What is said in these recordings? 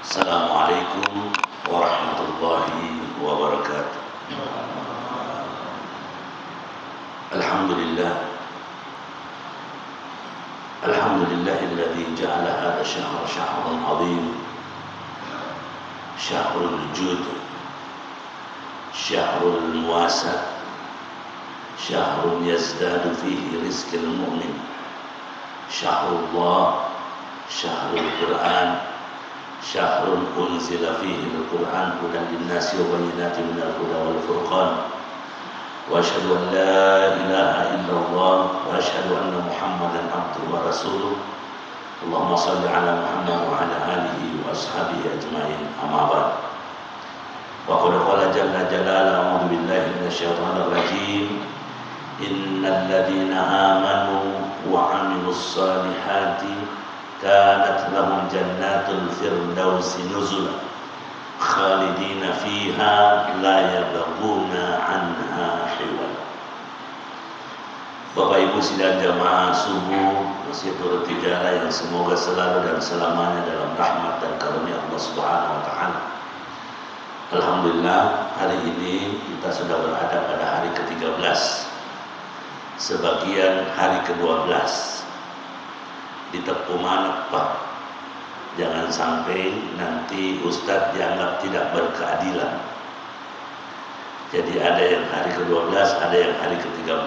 Assalamualaikum warahmatullahi wabarakatuh. Alhamdulillah. Alhamdulillahilladzi ja'ala hadha syahra syahran 'azim. Syahrul jud. Syahrul muwasa. Syahrun yazdadu fihi rizqul mu'min. Syahrullah. Syahrul Quran. Syahrun unzila fihi al-Quran hudan lin-nasi wa bayyinatin minal huda wal furqan. Wa asyhadu an la ilaha illallah wa asyhadu anna Muhammadan abduhu wa rasuluh. Allahumma shalli ala Muhammad wa ala alihi wa ashabihi ajma'in. Amma ba'd. Wa qad qala jalla jalaluhu a'udzu billahi minasyaitonir rajim. Innal ladzina amanu wa 'amilus salihati kanat lahum jannatul firdausi nuzula khalidina fiha la yabghuna anha hiwala. Bapak Ibu sidang jamaah subuh masjid Nurul Tijarah yang semoga selalu dan selamanya dalam rahmat dan karunia Allah Subhanahu wa taala. Alhamdulillah, hari ini kita sudah berada pada hari ke-13, sebagian hari ke-12. Ditepuk manap Pak, jangan sampai nanti Ustadz dianggap tidak berkeadilan. Jadi ada yang hari ke-12, ada yang hari ke-13.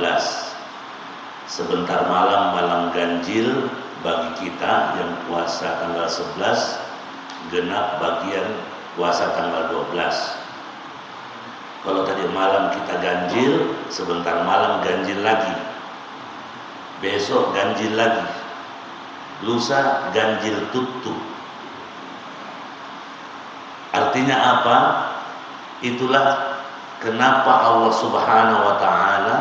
Sebentar malam ganjil bagi kita yang puasa tanggal 11, genap bagian puasa tanggal 12. Kalau tadi malam kita ganjil, sebentar malam ganjil lagi, besok ganjil lagi, lusa ganjil tutup. Artinya apa? Itulah kenapa Allah Subhanahu wa taala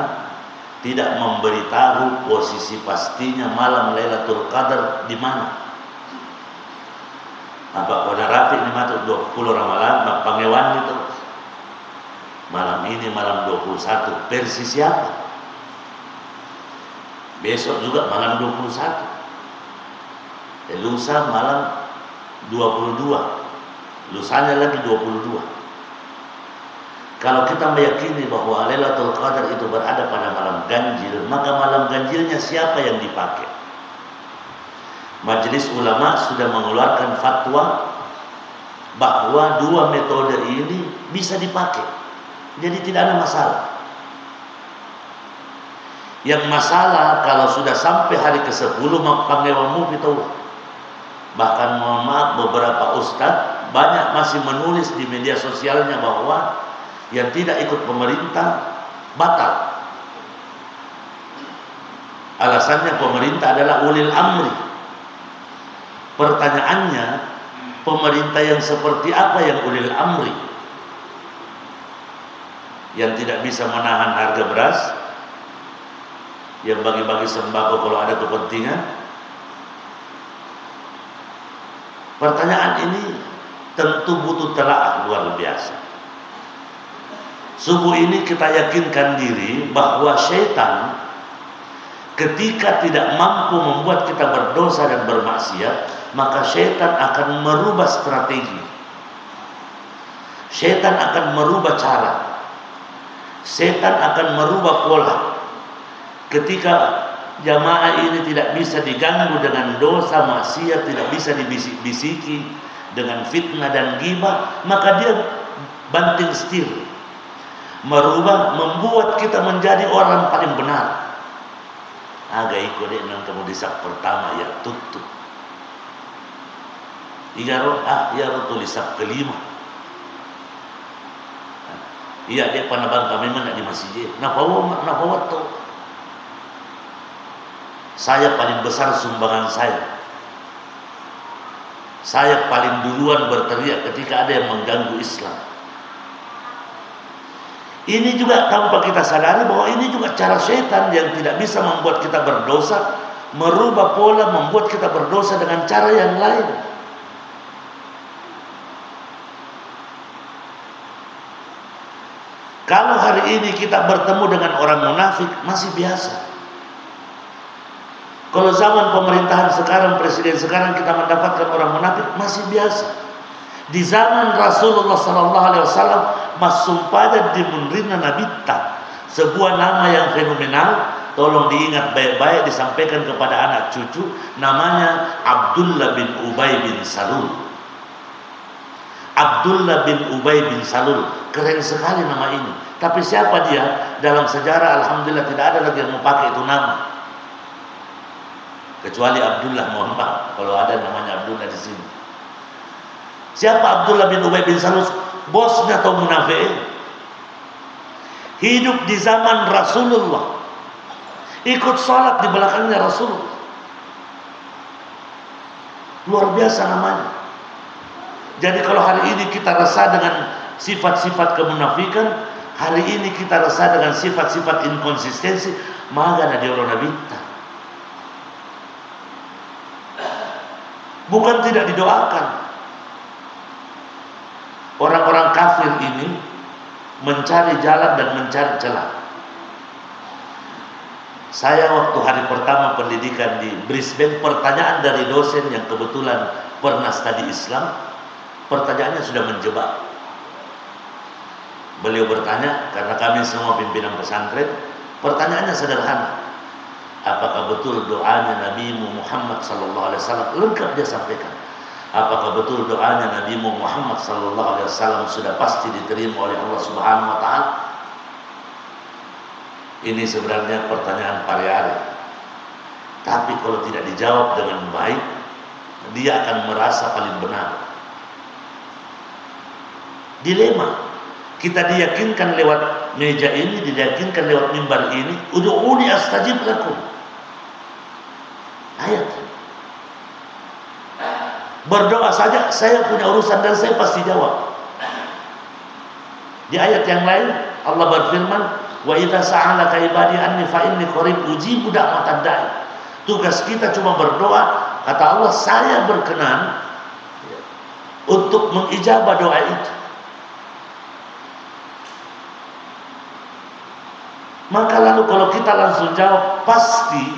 tidak memberitahu posisi pastinya malam Lailatul Qadar di mana. Apa pada rafi ini matuk 20 ramalan pangewan itu. Malam ini malam 21 versi siapa? Besok juga malam 21. Lusa malam 22, lusanya lagi 22. Kalau kita meyakini bahwa Lailatul Qadar itu berada pada malam ganjil, maka malam ganjilnya siapa yang dipakai? Majelis ulama sudah mengeluarkan fatwa bahwa dua metode ini bisa dipakai, jadi tidak ada masalah. Yang masalah kalau sudah sampai hari ke-10 panggilanmu itu. Bahkan mohon maaf, beberapa ustadz banyak masih menulis di media sosialnya bahwa yang tidak ikut pemerintah batal. Alasannya pemerintah adalah ulil amri. Pertanyaannya, pemerintah yang seperti apa yang ulil amri? Yang tidak bisa menahan harga beras, yang bagi-bagi sembako kalau ada kepentingan. Pertanyaan ini tentu butuh telaah luar biasa. Subuh ini kita yakinkan diri bahwa syaitan ketika tidak mampu membuat kita berdosa dan bermaksiat, maka syaitan akan merubah strategi. Syaitan akan merubah cara. Syaitan akan merubah pola. Ketika jamaah ini tidak bisa diganggu dengan dosa maksiat, tidak bisa dibisik-bisiki dengan fitnah dan ghibah, maka dia banting setir, merubah, membuat kita menjadi orang paling benar. Agak ikut dengan kamu disak pertama ya tutup. Ya tulisak kelima. Iya dia panabang kami mana di masjid. Nafawat tuh. Saya paling besar sumbangan saya. Saya paling duluan berteriak ketika ada yang mengganggu Islam. Ini juga tanpa kita sadari bahwa ini juga cara syaitan yang tidak bisa membuat kita berdosa, merubah pola, membuat kita berdosa dengan cara yang lain. Kalau hari ini kita bertemu dengan orang munafik masih biasa. Kalau zaman pemerintahan sekarang, presiden sekarang kita mendapatkan orang munafik masih biasa. Di zaman Rasulullah SAW, masumpah dimunrina nabitta, sebuah nama yang fenomenal. Tolong diingat baik-baik, disampaikan kepada anak cucu. Namanya Abdullah bin Ubay bin Salul. Abdullah bin Ubay bin Salul. Keren sekali nama ini. Tapi siapa dia? Dalam sejarah alhamdulillah tidak ada lagi yang mau pakai itu nama. Kecuali Abdullah, mohon maaf kalau ada namanya Abdullah di sini. Siapa Abdullah bin Ubay bin Salul? Bosnya atau munafikin. Hidup di zaman Rasulullah. Ikut sholat di belakangnya Rasulullah. Luar biasa namanya. Jadi kalau hari ini kita resah dengan sifat-sifat kemunafikan, hari ini kita resah dengan sifat-sifat inkonsistensi, maka ada orang nabita. Bukan tidak didoakan. Orang-orang kafir ini mencari jalan dan mencari celah. Saya waktu hari pertama pendidikan di Brisbane, pertanyaan dari dosen yang kebetulan pernah studi Islam, pertanyaannya sudah menjebak. Beliau bertanya, karena kami semua pimpinan pesantren, pertanyaannya sederhana. Apakah betul doanya Nabi Muhammad SAW? Lengkap dia sampaikan. Apakah betul doanya Nabi Muhammad SAW sudah pasti diterima oleh Allah Subhanahu Wa Taala? Ini sebenarnya pertanyaan pare-are. Tapi kalau tidak dijawab dengan baik, dia akan merasa paling benar. Dilema. Kita diyakinkan lewat meja ini, diyakinkan lewat mimbar ini, ud'uuni astajib lakum. Ayat. Berdoa saja, saya punya urusan dan saya pasti jawab. Di ayat yang lain Allah berfirman, wa idza sa'alaka ibadi anni fa inni qarib ujibu da'watad da'i. Tugas kita cuma berdoa, kata Allah, saya berkenan untuk mengijabah doa itu. Maka lalu kalau kita langsung jawab, pasti,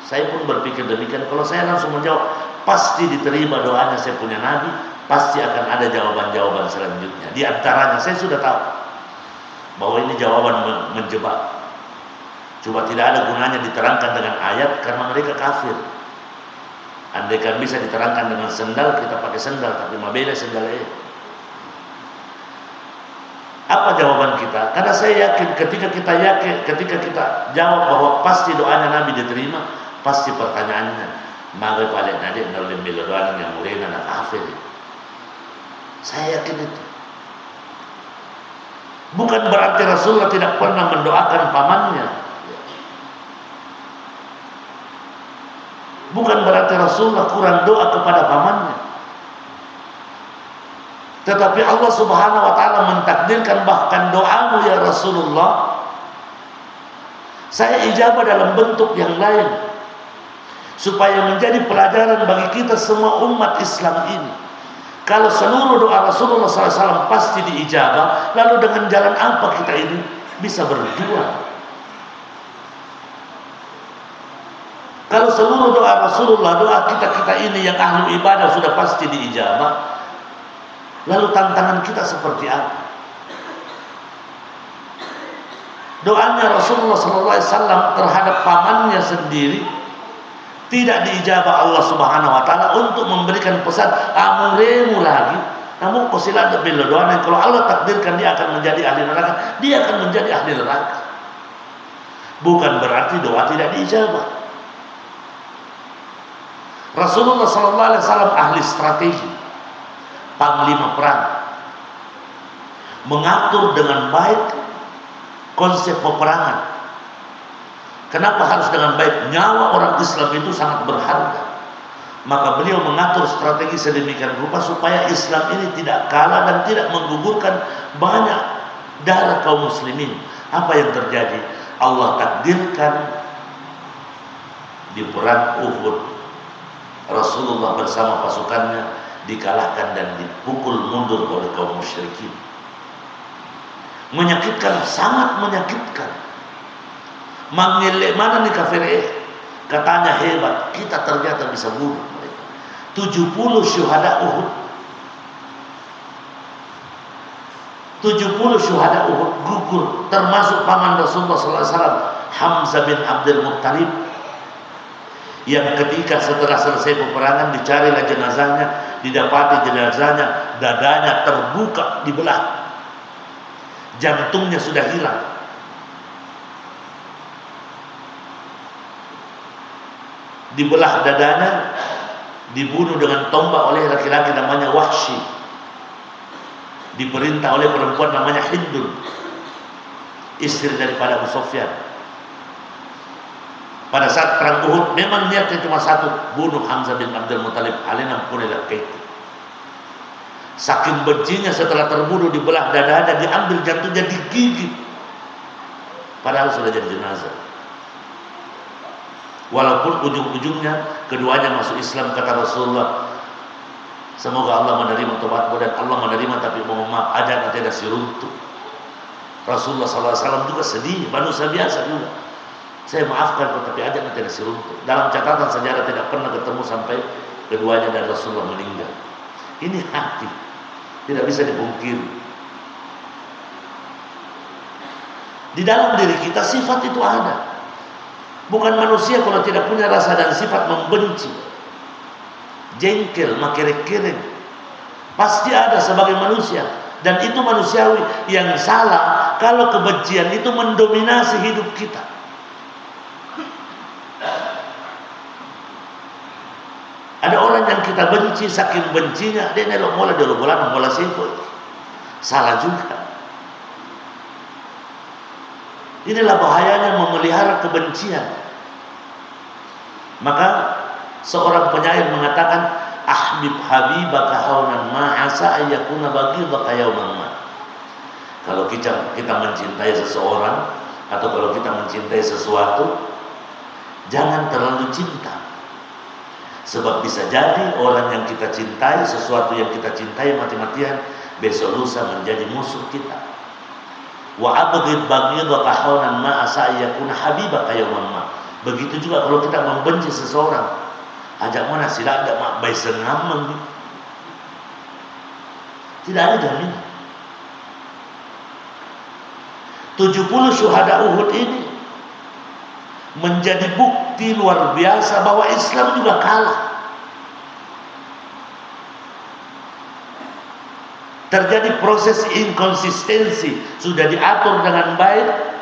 saya pun berpikir demikian, kalau saya langsung menjawab, pasti diterima doanya, saya punya Nabi, pasti akan ada jawaban-jawaban selanjutnya. Di antaranya saya sudah tahu bahwa ini jawaban menjebak. Cuma tidak ada gunanya diterangkan dengan ayat karena mereka kafir. Andaikan bisa diterangkan dengan sendal, kita pakai sendal, tapi mabela sendalnya. Apa jawaban kita? Karena saya yakin ketika kita jawab bahwa pasti doanya Nabi diterima, pasti pertanyaannya, maka paling nanti nalim doa yang mulai anak kafir. Saya yakin itu. Bukan berarti Rasulullah tidak pernah mendoakan pamannya. Bukan berarti Rasulullah kurang doa kepada pamannya. Tetapi Allah Subhanahu Wa Taala mentakdirkan bahkan doamu ya Rasulullah, saya ijabah dalam bentuk yang lain, supaya menjadi pelajaran bagi kita semua umat Islam ini. Kalau seluruh doa Rasulullah SAW pasti diijabah, lalu dengan jalan apa kita ini bisa berjuang? Kalau seluruh doa Rasulullah, doa kita ini yang ahli ibadah sudah pasti diijabah, lalu tantangan kita seperti apa? Doanya Rasulullah SAW terhadap pamannya sendiri tidak diijabah Allah Subhanahu Wa Taala untuk memberikan pesan amuremu lagi. Namun kosilah bila doa, kalau Allah takdirkan dia akan menjadi ahli neraka, dia akan menjadi ahli neraka. Bukan berarti doa tidak diijabah. Rasulullah SAW ahli strategi, panglima perang, mengatur dengan baik konsep peperangan. Kenapa harus dengan baik? Nyawa orang Islam itu sangat berharga. Maka beliau mengatur strategi sedemikian rupa supaya Islam ini tidak kalah dan tidak menggugurkan banyak darah kaum muslimin. Apa yang terjadi? Allah takdirkan di perang Uhud, Rasulullah bersama pasukannya dikalahkan dan dipukul mundur oleh kaum musyrikin. Menyakitkan, sangat menyakitkan. Mangilek mana nih kafir? Katanya hebat, kita ternyata bisa bunuh mereka. 70 syuhada Uhud. 70 syuhada Uhud gugur, termasuk paman Rasulullah SAW, Hamzah bin Abdul Muttalib, yang ketika setelah selesai peperangan dicarilah jenazahnya, didapati jenazahnya, dadanya terbuka, dibelah, jantungnya sudah hilang. Dibelah dadanya, dibunuh dengan tombak oleh laki-laki namanya Wahsy, diperintah oleh perempuan namanya Hindun, istri daripada Abu Sufyan. Pada saat perang Uhud memang niatnya cuma satu, bunuh Hamzah bin Abdul Muttalib alina punila kaitu. Saking bencinya setelah terbunuh dibelah dadanya, diambil jantungnya, digigit, padahal sudah jadi jenazah. Walaupun ujung-ujungnya keduanya masuk Islam, kata Rasulullah, semoga Allah menerima tobatmu, dan Allah menerima, tapi mohon maaf ada tidak siruntuk. Rasulullah SAW juga sedih, manusia biasa juga. Saya maafkan kau, tapi ada tidak siruntuk. Dalam catatan sejarah tidak pernah ketemu sampai keduanya dan Rasulullah meninggal. Ini hati, tidak bisa dipungkiri. Di dalam diri kita sifat itu ada. Bukan manusia kalau tidak punya rasa dan sifat membenci, jengkel, makere-kere, pasti ada sebagai manusia, dan itu manusiawi. Yang salah kalau kebencian itu mendominasi hidup kita. Ada orang yang kita benci, saking bencinya dia nelok mola dulu bulan mola sifat, salah juga. Inilah bahayanya memelihara kebencian. Maka seorang penyair mengatakan, ahbib habibaka haunan ma asa ayyakuna baghidaka yauman ma. Kalau kita mencintai seseorang, atau kalau kita mencintai sesuatu, jangan terlalu cinta. Sebab bisa jadi orang yang kita cintai, sesuatu yang kita cintai mati-matian, besok lusa menjadi musuh kita. Wa abghid baghidaka haunan ma asa ayyakuna habibaka yauman ma. Begitu juga kalau kita membenci seseorang, ajak mana sila ada mak baik sengaman, tidak ada jaminan. 70 syuhada Uhud ini menjadi bukti luar biasa bahwa Islam juga kalah. Terjadi proses inkonsistensi, sudah diatur dengan baik.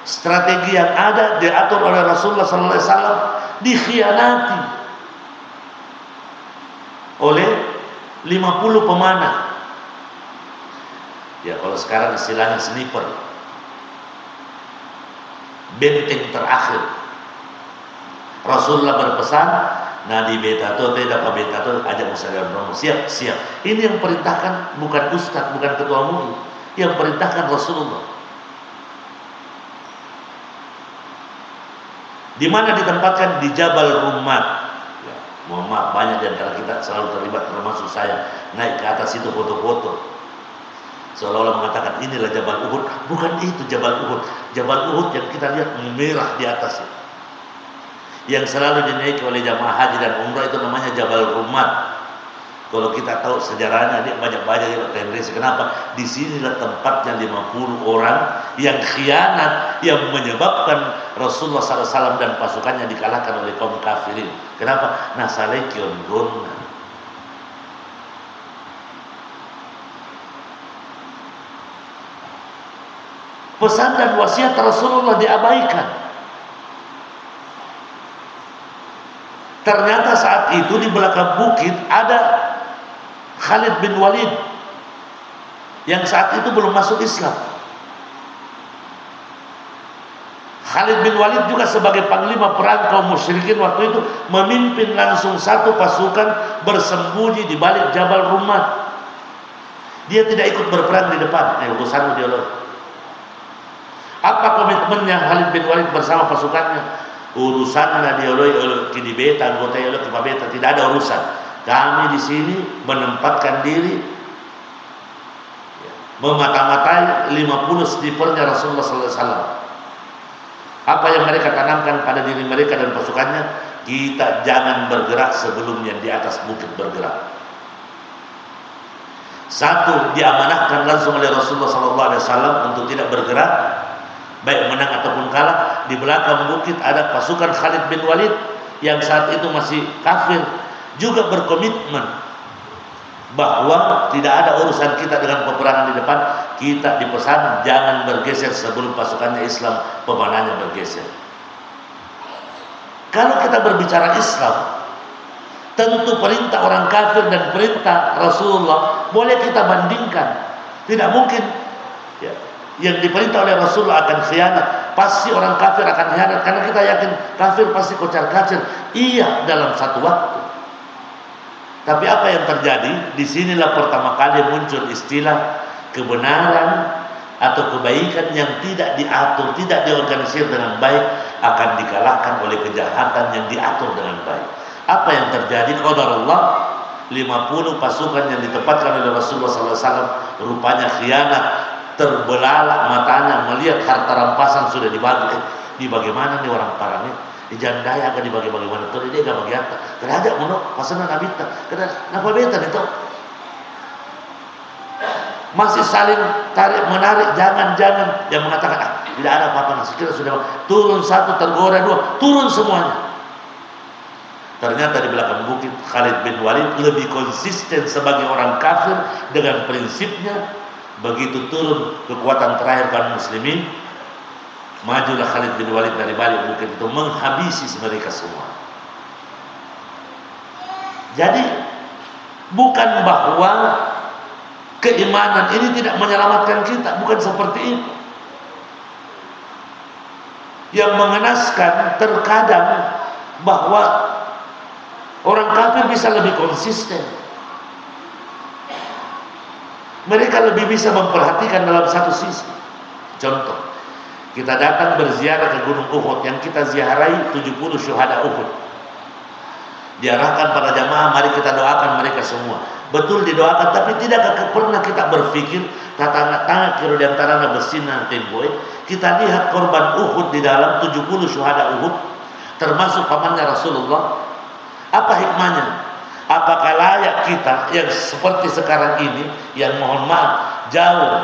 Strategi yang ada diatur oleh Rasulullah SAW, dikhianati oleh 50 pemanah. Ya kalau sekarang istilahnya sniper, benteng terakhir. Rasulullah berpesan, nadi betato tidak apa betato ajak musyawarah Bromo, siap. Ini yang perintahkan bukan ustaz, bukan ketua murid, yang perintahkan Rasulullah. Di mana ditempatkan? Di Jabal Rummat. Ya, mohon maaf, banyak di antara kita selalu terlibat, termasuk saya, naik ke atas itu foto-foto, seolah-olah mengatakan inilah Jabal Uhud. Bukan itu Jabal Uhud. Jabal Uhud yang kita lihat merah di atas, yang selalu dinaiki oleh jamaah haji dan umrah, itu namanya Jabal Rummat. Kalau kita tahu sejarahnya, dia banyak-banyak yang tendensi. Kenapa? Di sinilah tempatnya 50 orang yang khianat, yang menyebabkan Rasulullah SAW dan pasukannya dikalahkan oleh kaum kafirin. Kenapa? Nasalekion gonna. Pesan dan wasiat Rasulullah diabaikan. Ternyata saat itu di belakang bukit ada Khalid bin Walid yang saat itu belum masuk Islam. Khalid bin Walid juga sebagai panglima perang kaum musyrikin waktu itu memimpin langsung satu pasukan bersembunyi di balik Jabal Rummat. Dia tidak ikut berperang di depan. Urusan dia loh. Apa komitmennya Khalid bin Walid bersama pasukannya? Urusannya dia loh di beta, anggota dia loh ke beta, tidak ada urusan. Kami di sini menempatkan diri, memata-matai 50 snipernya Rasulullah SAW. Apa yang mereka tanamkan pada diri mereka dan pasukannya, kita jangan bergerak sebelum yang di atas bukit bergerak. Satu, diamanahkan langsung oleh Rasulullah SAW untuk tidak bergerak, baik menang ataupun kalah. Di belakang bukit ada pasukan Khalid bin Walid yang saat itu masih kafir, juga berkomitmen bahwa tidak ada urusan kita dengan peperangan di depan. Kita dipesan jangan bergeser sebelum pasukannya Islam pemanahnya bergeser. Kalau kita berbicara Islam, tentu perintah orang kafir dan perintah Rasulullah boleh kita bandingkan. Tidak mungkin ya, yang diperintah oleh Rasulullah akan khianat, pasti orang kafir akan khianat, karena kita yakin kafir pasti kocar-kacir. Iya, dalam satu waktu. Tapi apa yang terjadi? Disinilah pertama kali muncul istilah kebenaran atau kebaikan yang tidak diatur, tidak diorganisir dengan baik, akan dikalahkan oleh kejahatan yang diatur dengan baik. Apa yang terjadi? Qadarullah, 50 pasukan yang ditempatkan oleh Rasulullah SAW rupanya khianat, terbelalak matanya melihat harta rampasan sudah dibagi. Di bagaimana nih orang parang ini? Di jandaya akan dibagi bagaimana? Tuh dia gak bagi harta. Kerajaan menurut pasangan nabita. Kenapa beta itu? Masih saling tarik menarik, jangan yang mengatakan tidak ada apa-apa, nasi kita sudah turun satu, tergoda dua, turun semuanya. Ternyata di belakang bukit Khalid bin Walid lebih konsisten sebagai orang kafir dengan prinsipnya. Begitu turun kekuatan terakhir kaum muslimin, majulah Khalid bin Walid dari balik bukit itu menghabisi mereka semua. Jadi bukan bahwa keimanan ini tidak menyelamatkan kita, bukan seperti itu. Yang mengenaskan terkadang bahwa orang kafir bisa lebih konsisten. Mereka lebih bisa memperhatikan dalam satu sisi. Contoh, kita datang berziarah ke Gunung Uhud, yang kita ziarahi 70 syuhada Uhud. Diarahkan pada jamaah, mari kita doakan mereka semua. Betul didoakan, tapi tidakkah pernah kita berpikir tanda-tanda kiri di antara bersinar tembok? Kita lihat korban Uhud di dalam 70 syuhada Uhud, termasuk pamannya Rasulullah. Apa hikmahnya? Apakah layak kita yang seperti sekarang ini, yang mohon maaf jauh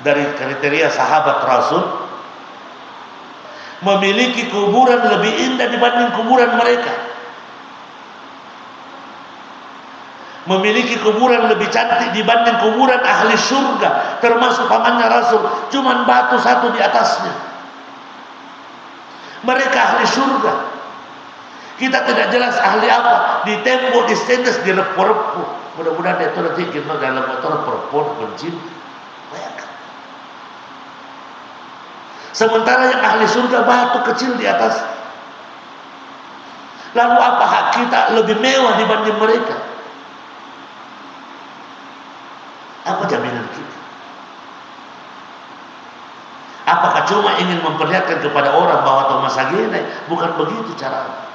dari kriteria sahabat Rasul, memiliki kuburan lebih indah dibanding kuburan mereka, memiliki kuburan lebih cantik dibanding kuburan ahli surga, termasuk pamannya Rasul, cuman batu satu di atasnya. Mereka ahli surga. Kita tidak jelas ahli apa, di tembok, di stendes, di repo-repo. Mudah-mudahan itu nanti kita dalam motor perpon bencin. Bayangkan. Sementara yang ahli surga batu kecil di atas. Lalu apa hak kita lebih mewah dibanding mereka? Apa jaminan kita? Apakah cuma ingin memperlihatkan kepada orang bahwa Thomas Agene? Bukan begitu caranya.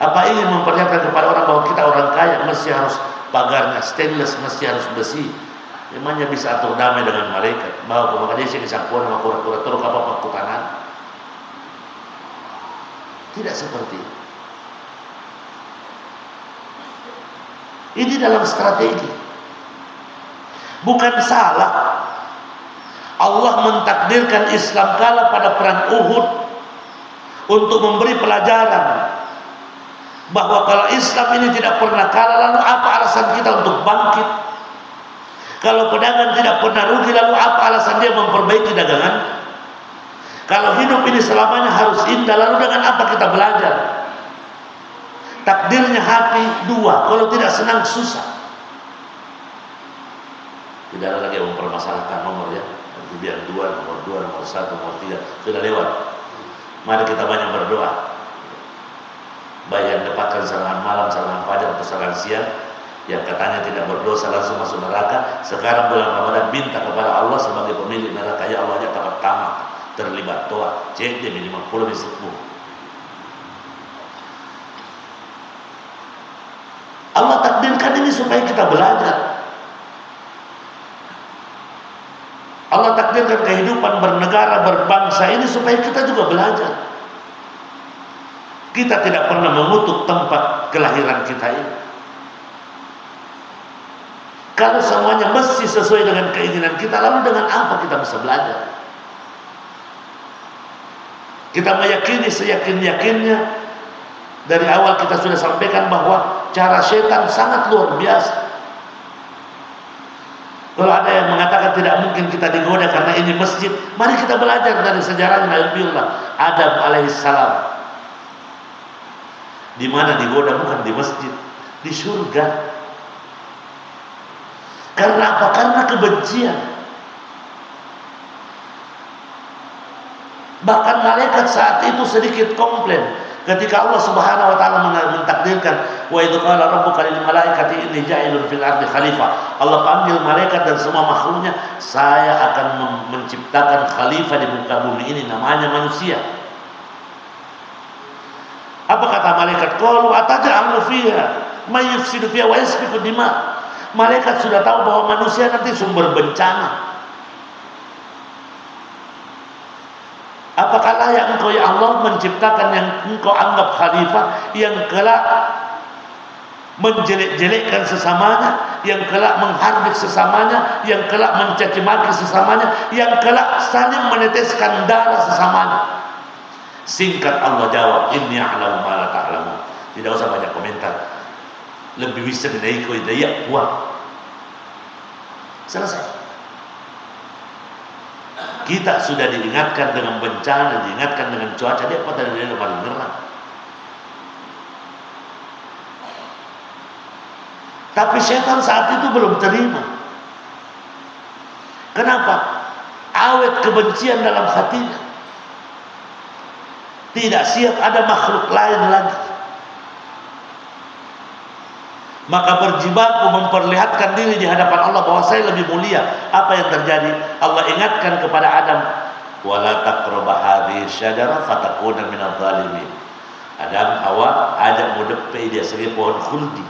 Apa ingin memperlihatkan kepada orang bahwa kita orang kaya, mesti harus pagarnya stainless, mesti harus besi. Memangnya bisa atur damai dengan malaikat. Bahwa pemakadesi kesakuan sama kura-kura teruk apa pakutanan. Tidak seperti itu. Ini dalam strategi. Bukan salah Allah mentakdirkan Islam kalah pada perang Uhud untuk memberi pelajaran bahwa kalau Islam ini tidak pernah kalah, lalu apa alasan kita untuk bangkit? Kalau pedagang tidak pernah rugi, lalu apa alasan dia memperbaiki dagangan? Kalau hidup ini selamanya harus indah, lalu dengan apa kita belajar? Takdirnya hati dua, kalau tidak senang susah. Tidak ada lagi yang mempermasalahkan nomor ya, biar dua, nomor satu, nomor tiga, sudah lewat. Mari kita banyak berdoa. Baik yang dapatkan serangan malam, serangan fajar atau serangan siang, yang katanya tidak berdosa langsung masuk neraka. Sekarang bulan Ramadan minta kepada Allah sebagai pemilik neraka, ya Allah, ya tamat tamat terlibat toa, cek dia minimal 10 10. Allah takdirkan ini supaya kita belajar. Allah takdirkan kehidupan bernegara, berbangsa ini supaya kita juga belajar. Kita tidak pernah mengutuk tempat kelahiran kita ini. Kalau semuanya mesti sesuai dengan keinginan kita, lalu dengan apa kita bisa belajar? Kita meyakini seyakin-yakinnya. Dari awal kita sudah sampaikan bahwa cara setan sangat luar biasa. Kalau ada yang mengatakan tidak mungkin kita digoda karena ini masjid, mari kita belajar dari sejarahnya Nabiullah Adam alaihissalam. Di mana digoda bukan di masjid, di surga. Karena apa? Karena kebencian. Bahkan malaikat saat itu sedikit komplain ketika Allah Subhanahu wa taala mentakdirkan wa idz qala rabbuka lil malaikati inni ja'ilun fil ardi khalifah. Allah panggil malaikat dan semua makhluknya, saya akan menciptakan khalifah di muka bumi ini, namanya manusia. Apa kata malaikat? Qalu ataj'alu fiha may yufsidu fiha wa yasfiku dima. Malaikat sudah tahu bahwa manusia nanti sumber bencana. Apakah layak engkau ya Allah menciptakan yang engkau anggap khalifah, yang kelak menjelek-jelekkan sesamanya, yang kelak menghardik sesamanya, yang kelak mencaci maki sesamanya, yang kelak saling meneteskan darah sesamanya? Singkat Allah jawab, inni a'lamu ma la ta'lamun. Tidak usah banyak komentar. Lebih bisa menaikkan hidayah puang. Selesai. Kita sudah diingatkan dengan bencana, diingatkan dengan cuaca, dia pada dia paling ngerang. Tapi setan saat itu belum terima. Kenapa? Awet kebencian dalam hatinya. Tidak siap ada makhluk lain lagi. Maka berjibaku memperlihatkan diri di hadapan Allah bahwa saya lebih mulia. Apa yang terjadi? Allah ingatkan kepada Adam, wala taqrabu hadhihi syajarah fatakuna minadh dhalimin. Adam, Hawa, ajak mau depai dia sebagai pohon khuldi.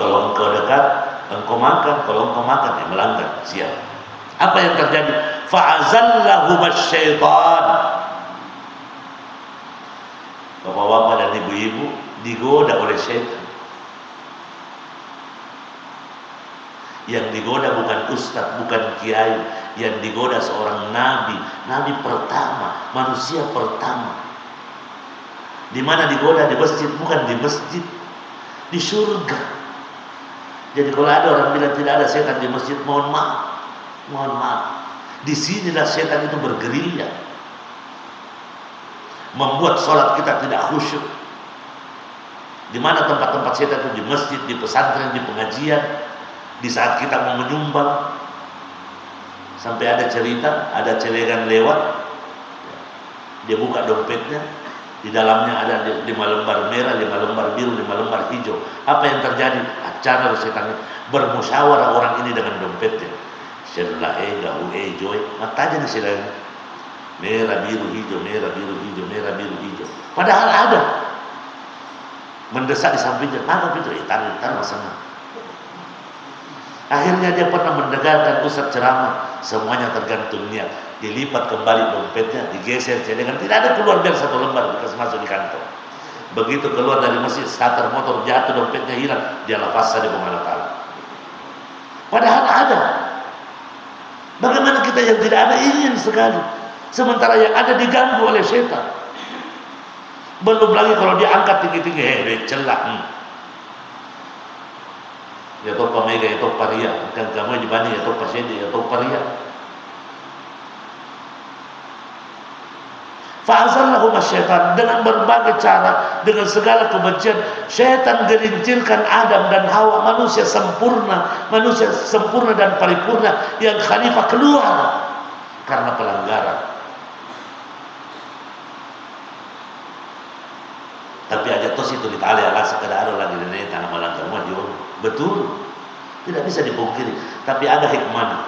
Kalau engkau dekat, engkau makan. Kalau engkau makan, ya melanggar. Siap. Apa yang terjadi? Fa'azallahum asy-syaitan. Bapak-bapak dan ibu-ibu digoda oleh syaitan. Yang digoda bukan ustaz, bukan kiai. Yang digoda seorang nabi. Nabi pertama, manusia pertama. Di mana digoda? Di masjid. Bukan di masjid, di surga. Jadi kalau ada orang bilang tidak ada setan di masjid, mohon maaf. Mohon maaf. Disinilah setan itu bergerilya, membuat sholat kita tidak khusyuk. Di mana tempat-tempat setan itu? Di masjid, di pesantren, di pengajian. Di saat kita mau menyumbang, sampai ada cerita, ada celengan lewat, dia buka dompetnya, di dalamnya ada 5 lembar merah, 5 lembar biru, 5 lembar hijau. Apa yang terjadi? Acara setan bermusyawarah orang ini dengan dompetnya. Selah gahu joy, matanya di selang merah biru hijau, merah biru hijau, merah biru hijau. Padahal ada mendesak di sampingnya, apa itu? Taruh sana. Akhirnya dia pernah mendengarkan ustaz ceramah, semuanya tergantung niat. Dilipat kembali dompetnya, digeser celengan, tidak ada keluar dari 1 lembar, dikasih masuk di kantong. Begitu keluar dari masjid, starter motor jatuh, dompetnya hilang, dia lepas saja Allah Ta'ala. Padahal ada. Bagaimana kita yang tidak ada ingin sekali, sementara yang ada diganggu oleh setan. Belum lagi kalau dia angkat tinggi-tinggi, celak. Ya topa mega, ya topa ria, kan kamu dibanding ya topa sedi, ya topa ria. Fa'azallahum asy-syaitan, dengan berbagai cara, dengan segala kebencian, syaitan gelincirkan Adam dan Hawa, manusia sempurna dan paripurna, yang khalifah keluar karena pelanggaran. Tapi aja tos itu ditali ala sekedar lagi nenek tanah melanggar maju. Betul, tidak bisa dipungkiri. Tapi ada hikmah.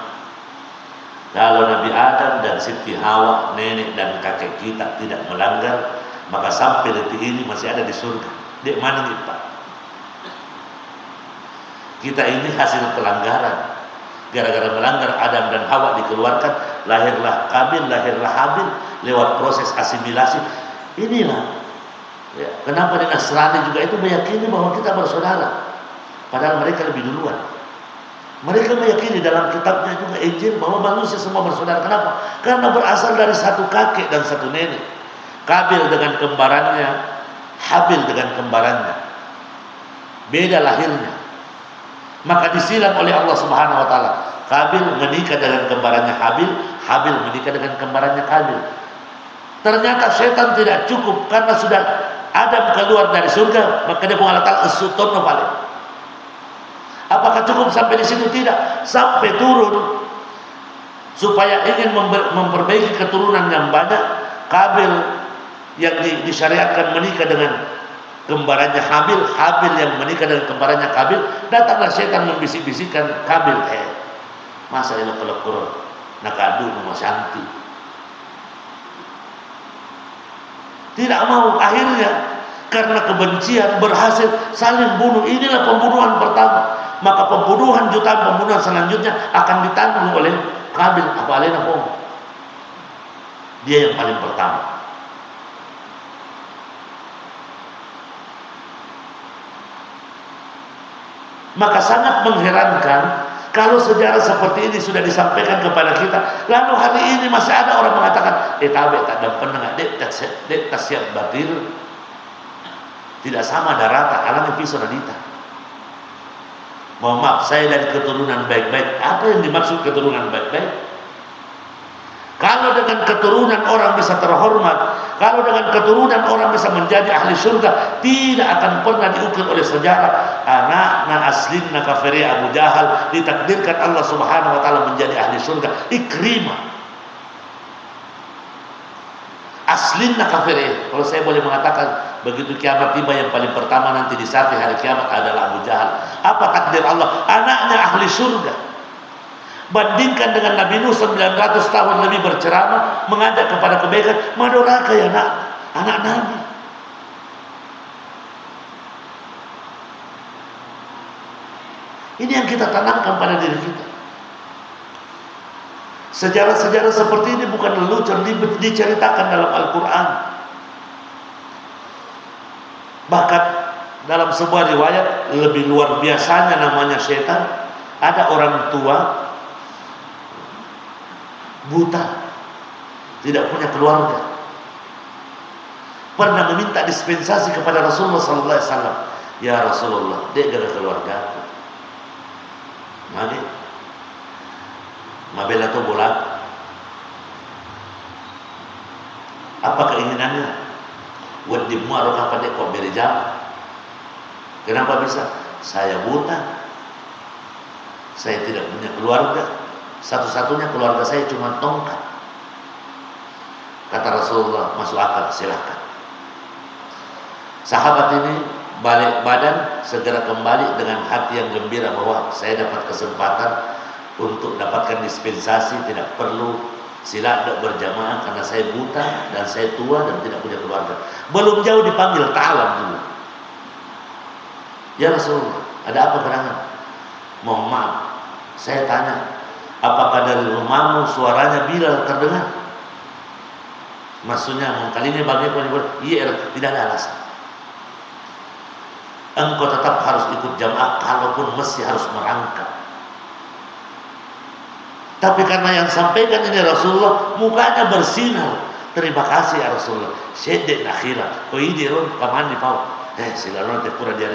Kalau Nabi Adam dan Siti Hawa, nenek dan kakek kita tidak melanggar, maka sampai detik ini masih ada di surga. Di mana nih Pak? Kita ini hasil pelanggaran. Gara-gara melanggar, Adam dan Hawa dikeluarkan, lahirlah Kabil, lahirlah Habil, lewat proses asimilasi. Inilah. Ya, kenapa di Nasrani juga itu meyakini bahwa kita bersaudara, padahal mereka lebih duluan. Mereka meyakini dalam kitabnya juga Injil bahwa manusia semua bersaudara. Kenapa? Karena berasal dari satu kakek dan satu nenek. Kabil dengan kembarannya, Habil dengan kembarannya. Beda lahirnya. Maka disilang oleh Allah Subhanahu wa taala. Kabil menikah dengan kembarannya Habil, Habil menikah dengan kembarannya Kabil. Ternyata setan tidak cukup karena sudah Adam keluar dari surga, maka dia mengatakan as-sultan balik. Apakah cukup sampai di situ? Tidak, sampai turun supaya ingin memperbaiki keturunan yang banyak. Kabil yang disyariatkan menikah dengan kembarannya Habil, Habil yang menikah dengan kembarannya Kabil. Datanglah setan membisik-bisikkan Kabil, masa ini kalau nakadu nama santi. Tidak mau, akhirnya karena kebencian berhasil saling bunuh. Inilah pembunuhan pertama. Maka pembunuhan jutaan pembunuhan selanjutnya akan ditanggung oleh Kabil. Apa alena pun dia yang paling pertama. Maka sangat mengherankan kalau sejarah seperti ini sudah disampaikan kepada kita, lalu hari ini masih ada orang mengatakan, tabe tak ada penengah, dek tak siap batil, tidak sama darata, alangnya pisau nadita. Mohon maaf, saya dari keturunan baik-baik. Apa yang dimaksud keturunan baik-baik? Kalau dengan keturunan orang bisa terhormat, kalau dengan keturunan orang bisa menjadi ahli surga, tidak akan pernah diukir oleh sejarah. Anak aslinna kafiri Abu Jahal ditakdirkan Allah Subhanahu wa taala menjadi ahli surga. Ikrimah aslinna kafiri. Kalau saya boleh mengatakan, begitu kiamat tiba, yang paling pertama nanti disaksi hari kiamat adalah Abu Jahal. Apa takdir Allah? Anaknya ahli surga. Bandingkan dengan Nabi Nuh 900 tahun lebih berceramah, mengajak kepada kebaikan, madoraka ya anak Nabi. Ini yang kita tanamkan pada diri kita. Sejarah-sejarah seperti ini bukan lelucon, diceritakan dalam Al-Quran. Bahkan dalam sebuah riwayat lebih luar biasanya namanya setan. Ada orang tua buta, tidak punya keluarga, pernah meminta dispensasi kepada Rasulullah sallallahu alaihi wasallam. Ya Rasulullah, dia gak ada keluarga. Mari mabela to bola. Apa keinginannya? Wadimu arokah pada kok berjam. Kenapa bisa? Saya buta, saya tidak punya keluarga. Satu-satunya keluarga saya cuma tongkat. Kata Rasulullah, masuk akal, silakan. Sahabat ini balik badan, segera kembali dengan hati yang gembira bahwa saya dapat kesempatan untuk dapatkan dispensasi, tidak perlu silat berjamaah karena saya buta dan saya tua dan tidak punya keluarga. Belum jauh dipanggil ta'alam dulu. Ya Rasulullah, ada apa gerangan? Mohon maaf, saya tanya, apakah dari rumahmu suaranya Bilal terdengar? Maksudnya kali ini bagaimana? Iya, tidak ada alasan. Engkau tetap harus ikut jamaah, kalaupun mesti harus merangkak. Tapi karena yang sampaikan ini Rasulullah, mukanya bersinar. Terima kasih ya Rasulullah. Syedek nakhirat. Kau idirun kamani pau. Silaron teh pura dia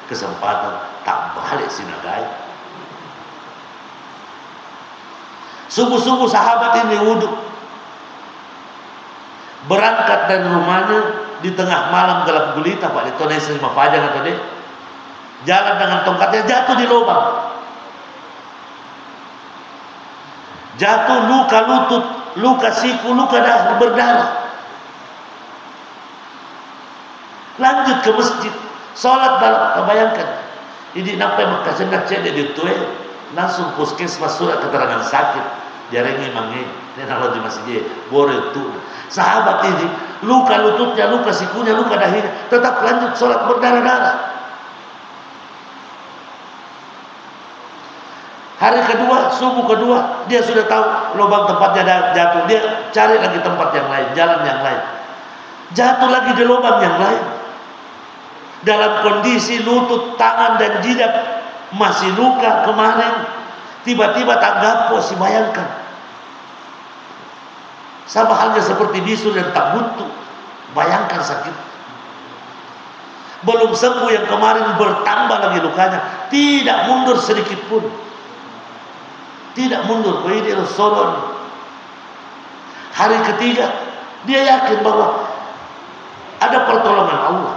kesempatan tak balik sinagai. Subuh-subuh sahabat ini wudhu, berangkat dari rumahnya di tengah malam gelap gulita, Pak, itu nasi lima pajang atau deh, jalan dengan tongkatnya jatuh di lubang, jatuh, luka lutut, luka siku, luka berdarah. Lanjut ke masjid, sholat dalam, bayangkan, ini nampai makasendak cedek di tuwe, langsung puskesmas surat keterangan sakit, jaringi mangi, ini kalau di masjid, bore itu. Sahabat ini luka lututnya, luka sikunya, luka dahinya, tetap lanjut sholat berdarah-darah. Hari kedua, subuh kedua, dia sudah tahu lubang tempatnya jatuh, dia cari lagi tempat yang lain, jalan yang lain, jatuh lagi di lubang yang lain. Dalam kondisi lutut, tangan dan jidat masih luka kemarin, Tiba-tiba tak gapo, si bayangkan. Sama halnya seperti bisul yang tak butuh. Bayangkan sakit. Belum sembuh yang kemarin, bertambah lagi lukanya. Tidak mundur sedikit pun. Tidak mundur. Hari ketiga dia yakin bahwa ada pertolongan Allah.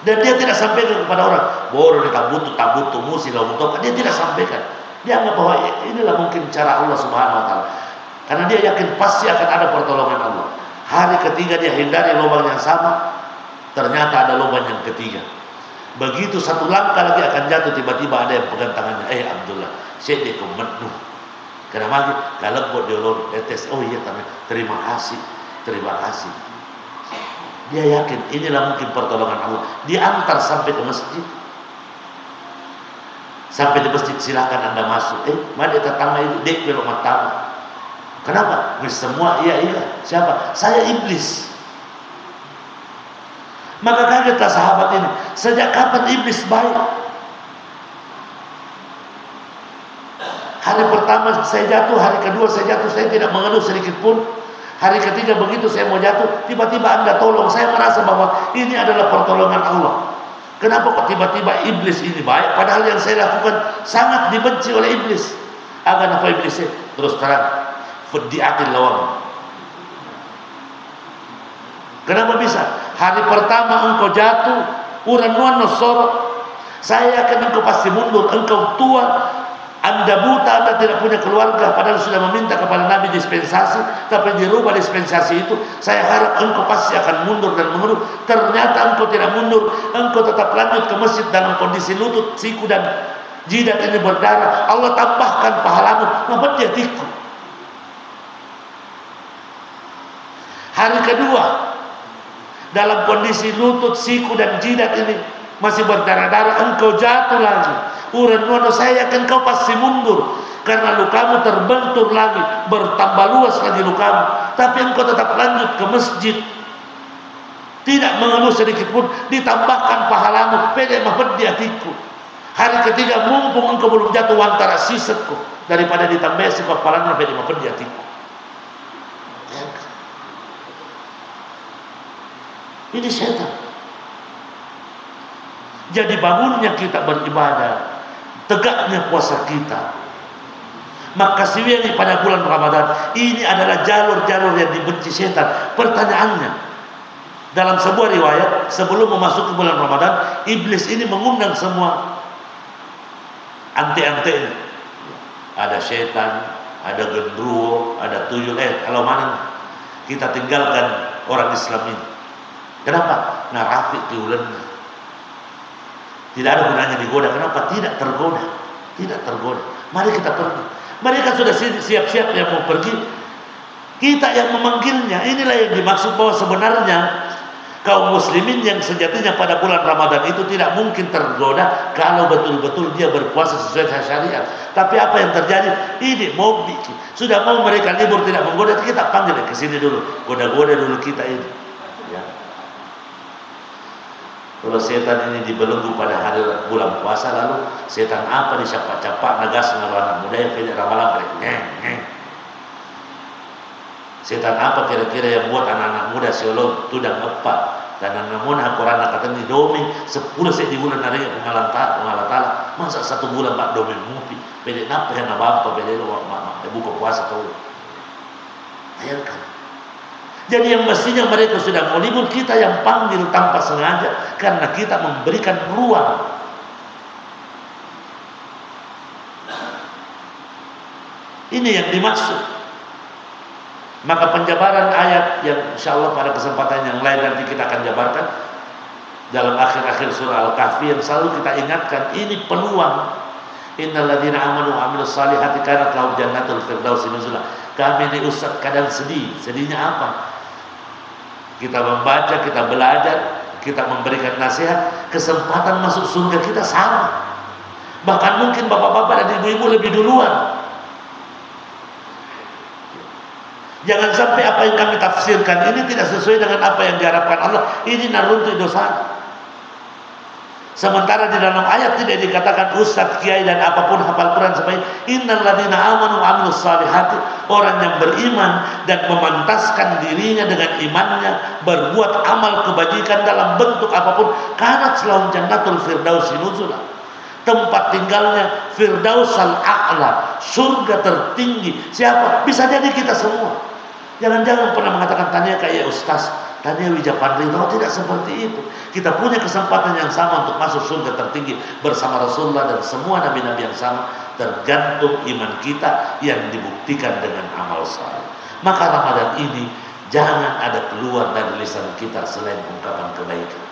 Dan dia tidak sampaikan kepada orang, bodoh tak butuh musi lah untuk. Dia tidak sampaikan. Dia anggap bahwa inilah mungkin cara Allah Subhanahu wa taala. Karena dia yakin pasti akan ada pertolongan Allah. Hari ketiga dia hindari lubang yang sama, ternyata ada lubang yang ketiga. Begitu satu langkah lagi akan jatuh, tiba-tiba ada yang pegang tangannya. Abdullah, saya dia kemenuh. Kenapa? Kalau buat diolor, oh iya, terima kasih. Dia yakin inilah mungkin pertolongan Allah. Diantar sampai ke masjid. Sampai di masjid, silakan Anda masuk. Mana tetangga itu dek belok mata. Kenapa? Semua iya. Siapa? Saya iblis. Maka kagetlah sahabat ini. Sejak kapan iblis baik? Hari pertama saya jatuh, hari kedua saya jatuh, saya tidak mengeluh sedikit pun. Hari ketiga begitu saya mau jatuh, tiba-tiba Anda tolong. Saya merasa bahwa ini adalah pertolongan Allah. Kenapa kok tiba-tiba iblis ini baik? Padahal yang saya lakukan sangat dibenci oleh iblis. Agar apa iblisnya? Terus terang, fediatin lawang. Kenapa bisa? Hari pertama engkau jatuh, uranuan nosor. Saya yakin engkau pasti mundur. Engkau tua, Anda buta, Anda tidak punya keluarga, padahal sudah meminta kepada Nabi dispensasi, tapi dirubah dispensasi itu. Saya harap engkau pasti akan mundur dan mengeluh. Ternyata engkau tidak mundur, engkau tetap lanjut ke masjid dalam kondisi lutut, siku dan jidat ini berdarah. Allah tambahkan pahalamu, dia tiku. Hari kedua, dalam kondisi lutut, siku dan jidat ini masih berdarah-darah, engkau jatuh lagi. Uran-uran, saya yakin kau pasti mundur karena lukamu terbentur lagi, bertambah luas lagi lukamu. Tapi engkau tetap lanjut ke masjid, tidak mengeluh sedikit pun. Ditambahkan pahalamu, pede mahfad di hatiku. Hari ketiga, mumpung engkau belum jatuh antara sisetku, daripada ditambah si kepalanya, pede mahfad di hatiku. Ini setan. Jadi bangunnya kita beribadah, tegaknya puasa kita, maka siwiri pada bulan Ramadan ini adalah jalur-jalur yang dibenci setan. Pertanyaannya, dalam sebuah riwayat sebelum memasuki bulan Ramadan, iblis ini mengundang semua ante-antenya. Ada setan, ada gendruwo, ada tuyul. Kalau mana kita tinggalkan orang Islam ini? Kenapa? Narafi tiulannya. Tidak ada gunanya digoda. Kenapa? Tidak tergoda. Mari kita pergi. Mereka sudah siap-siap yang mau pergi. Kita yang memanggilnya. Inilah yang dimaksud bahwa sebenarnya kaum muslimin yang sejatinya pada bulan Ramadan itu tidak mungkin tergoda kalau betul-betul dia berpuasa sesuai syariat. Tapi apa yang terjadi? Ini mau bikin. Sudah mau mereka libur tidak menggoda, kita panggil ke sini dulu. Goda-goda dulu kita ini. Ya. Kalau setan ini dibelenggu pada hari bulan puasa, lalu setan apa dicapak-capak nagas dengan anak muda yang pilih ramalan mereka. Setan apa kira-kira yang buat anak-anak muda seolog tudang epak dan anak muda Quran kata ni domi 10 saya di bulan hari pengalatala masa 1 bulan pak domi mupi pilih napa yang nabampa pilih buka puasa tahu. Bayangkan. Jadi yang mestinya mereka sudah mau libur, kita yang panggil tanpa sengaja karena kita memberikan ruang. Ini yang dimaksud. Maka penjabaran ayat yang insyaallah pada kesempatan yang lain nanti kita akan jabarkan dalam akhir-akhir surah Al-Kahfi yang selalu kita ingatkan, ini peluang. Innal ladzina amanu wa amilus salihati kanat lahum jannatul firdausi nuzula. Kami ini ustaz kadang sedih. Sedihnya apa? Kita membaca, kita belajar, kita memberikan nasihat, kesempatan masuk surga kita sama. Bahkan mungkin bapak-bapak dan ibu-ibu lebih duluan. Jangan sampai apa yang kami tafsirkan ini tidak sesuai dengan apa yang diharapkan Allah. Ini naruntuh dosa. Sementara di dalam ayat tidak dikatakan ustadz, kiai dan apapun hafal Quran sampai innal ladzina amanu wa amilus salihati, orang yang beriman dan memantaskan dirinya dengan imannya berbuat amal kebajikan dalam bentuk apapun, kanat lahum jannatul firdausi nuzula, tempat tinggalnya firdausal a'la, surga tertinggi. Siapa? Bisa jadi kita semua. Jangan-jangan pernah mengatakan tanya kayak ustaz, tanya Wijapandri. No, tidak seperti itu. Kita punya kesempatan yang sama untuk masuk surga tertinggi bersama Rasulullah dan semua nabi-nabi yang sama, tergantung iman kita yang dibuktikan dengan amal saleh. Maka Ramadan ini jangan ada keluar dari lisan kita selain ungkapan kebaikan.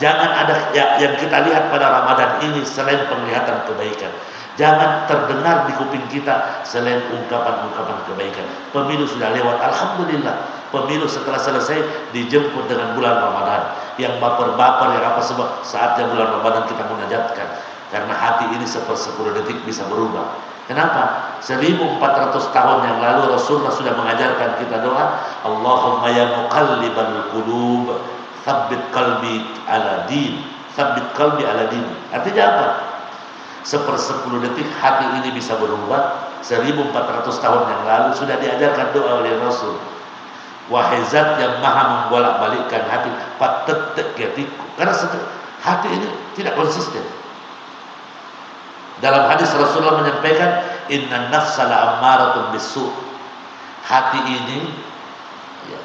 Jangan ada yang kita lihat pada Ramadan ini selain penglihatan kebaikan. Jangan terdengar di kuping kita selain ungkapan-ungkapan kebaikan. Pemilu sudah lewat, alhamdulillah. Pemilu setelah selesai dijemput dengan bulan Ramadan. Yang baper-baper, yang apa sebab saatnya bulan Ramadan kita munajatkan. Karena hati ini 1/10 detik bisa berubah. Kenapa? 1400 tahun yang lalu Rasulullah sudah mengajarkan kita doa, Allahumma ya muqallibal qulub, tsabbit qalbi ala din, tsabbit qalbi ala din. Artinya apa? 1/10 detik hati ini bisa berubah. 1400 tahun yang lalu sudah diajarkan doa oleh Rasul. Wahai zat yang maha membolak-balikkan hati, patetek hatiku. Karena hati ini tidak konsisten. Dalam hadis Rasulullah menyampaikan, inna nafsa la'ammaratun bisu. Hati ini ya,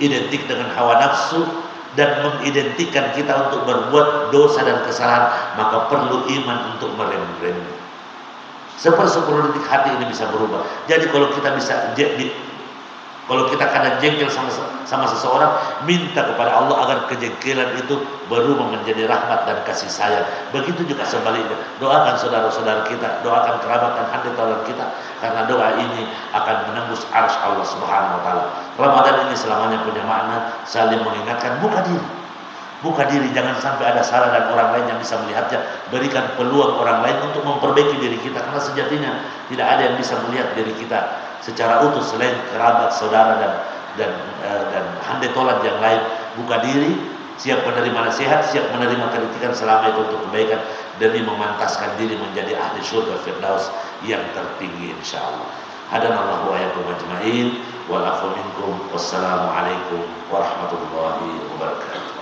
identik dengan hawa nafsu dan mengidentikan kita untuk berbuat dosa dan kesalahan, maka perlu iman untuk merem-rem. 1/10 detik hati ini bisa berubah. Jadi kalau kita kalau kita kadang jengkel sama seseorang, minta kepada Allah agar kejengkelan itu berubah menjadi rahmat dan kasih sayang. Begitu juga sebaliknya. Doakan saudara-saudara kita, doakan kerabat dan handi taulan kita, karena doa ini akan menembus arsy Allah Subhanahu wa taala. Ramadan ini selamanya punya makna saling mengingatkan, buka diri, jangan sampai ada salah dan orang lain yang bisa melihatnya. Berikan peluang orang lain untuk memperbaiki diri kita, karena sejatinya tidak ada yang bisa melihat diri kita secara utuh selain kerabat, saudara dan handai tolan yang lain. Buka diri, siap menerima nasihat, siap menerima kritikan selama itu untuk kebaikan, demi memantaskan diri menjadi ahli surga firdaus yang tertinggi insyaallah. Hadanallahu wa iyyakum ajmain. Wal afu minkum. Wassalamualaikum warahmatullahi wabarakatuh.